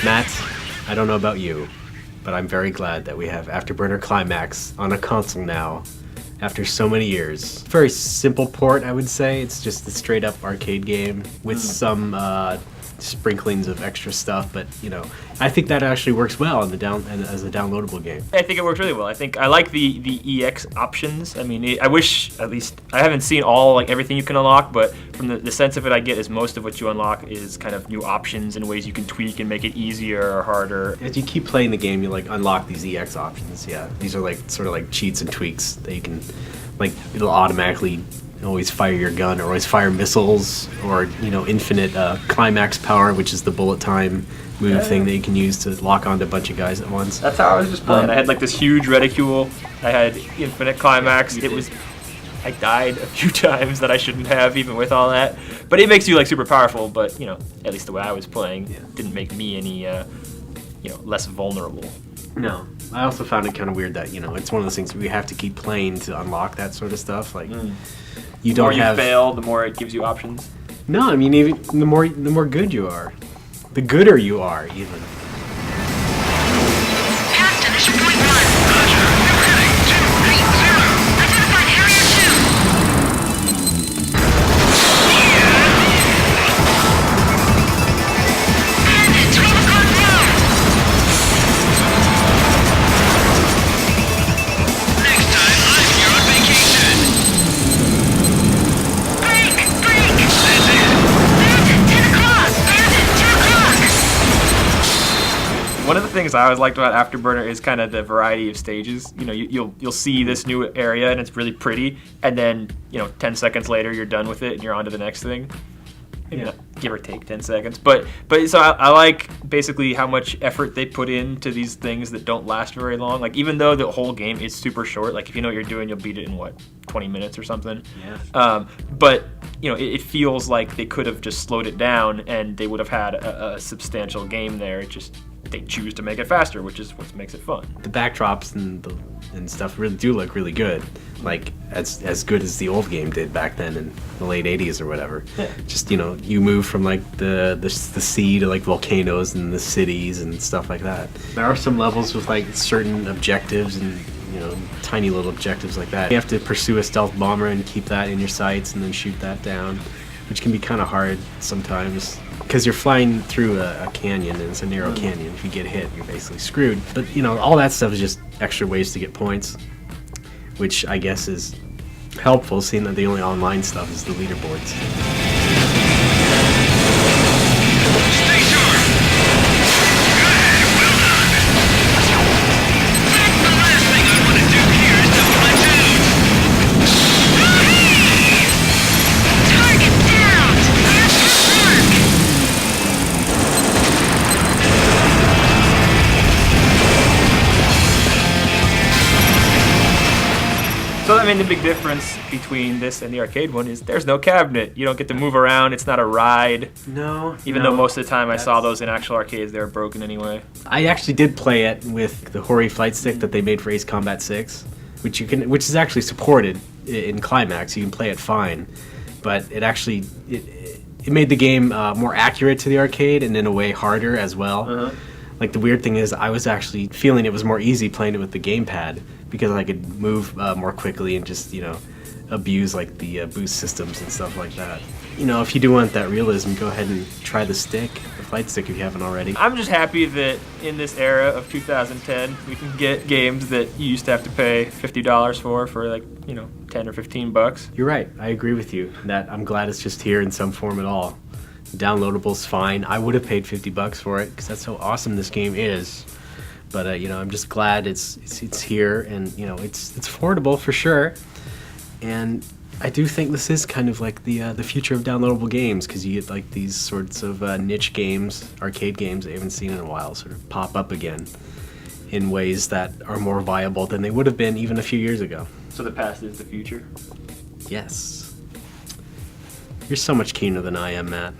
Matt, I don't know about you, but I'm very glad that we have Afterburner Climax on a console now after so many years. Very simple port, I would say. It's just a straight up arcade game with some sprinklings of extra stuff, but you know, I think that actually works well in the as a downloadable game. I think it works really well. I think I like the EX options. I mean, I wish, at least I haven't seen all everything you can unlock, but from the sense of it I get is most of what you unlock is kind of new options and ways you can tweak and make it easier or harder. As you keep playing the game, you unlock these EX options. Yeah, these are sort of cheats and tweaks that you can it'll automatically always fire your gun, or always fire missiles, or infinite climax power, which is the bullet time move thing that you can use to lock onto a bunch of guys at once. That's how I was just playing. I had this huge reticule. I had infinite climax. I died a few times that I shouldn't have, even with all that. But it makes you super powerful. But at least the way I was playing didn't make me any less vulnerable. No. I also found it kind of weird that it's one of those things we have to keep playing to unlock that sort of stuff. You don't the more you fail, the more it gives you options. No, I mean, even the more good you are, the gooder you are, even. Past initial point 1. Roger. New heading 230. Identified area 2. And at 12 o'clock road. Next time, I'm here on vacation. Break! That's it. And 10 o'clock. And 2 o'clock. One of the things I always liked about Afterburner is kind of the variety of stages. You'll see this new area and it's really pretty, and then 10 seconds later you're done with it and you're on to the next thing. Give or take 10 seconds. But so I like basically how much effort they put into these things that don't last very long. Even though the whole game is super short, if you know what you're doing, you'll beat it in 20 minutes or something. Yeah. But it feels like they could have just slowed it down and they would have had a substantial game there. It just they choose to make it faster, which is what makes it fun. The backdrops and stuff really do look really good, as good as the old game did back then in the late '80s or whatever. Yeah. Just you move from the sea to volcanoes and the cities and stuff like that. There are some levels with certain objectives and tiny little objectives like that. You have to pursue a stealth bomber and keep that in your sights and then shoot that down, which can be kind of hard sometimes because you're flying through a canyon and it's a narrow canyon. If you get hit, you're basically screwed. But all that stuff is just extra ways to get points, which I guess is helpful, seeing that the only online stuff is the leaderboards. Stay sharp. Good. Well done. The last thing I want to do here is to platoon. Target down. Clear for mark. So the big difference between this and the arcade one is there's no cabinet. You don't get to move around. It's not a ride. No. Even though most of the time I saw those in actual arcades, they were broken anyway. I actually did play it with the Hori flight stick that they made for Ace Combat 6, which is actually supported in Climax. You can play it fine, but it actually it made the game more accurate to the arcade and in a way harder as well. The weird thing is I was actually feeling it was more easy playing it with the gamepad because I could move more quickly and just abuse the boost systems and stuff like that. If you do want that realism, go ahead and try the flight stick if you haven't already. I'm just happy that in this era of 2010, we can get games that you used to have to pay $50 for 10 or 15 bucks. You're right. I agree with you. That I'm glad it's just here in some form at all. Downloadable's fine. I would have paid $50 for it because that's how awesome this game is. But I'm just glad it's here, and it's affordable for sure. And I do think this is kind of the future of downloadable games, because you get these sorts of niche games, arcade games that you haven't seen in a while, sort of pop up again in ways that are more viable than they would have been even a few years ago. So the past is the future? Yes. You're so much keener than I am, Matt.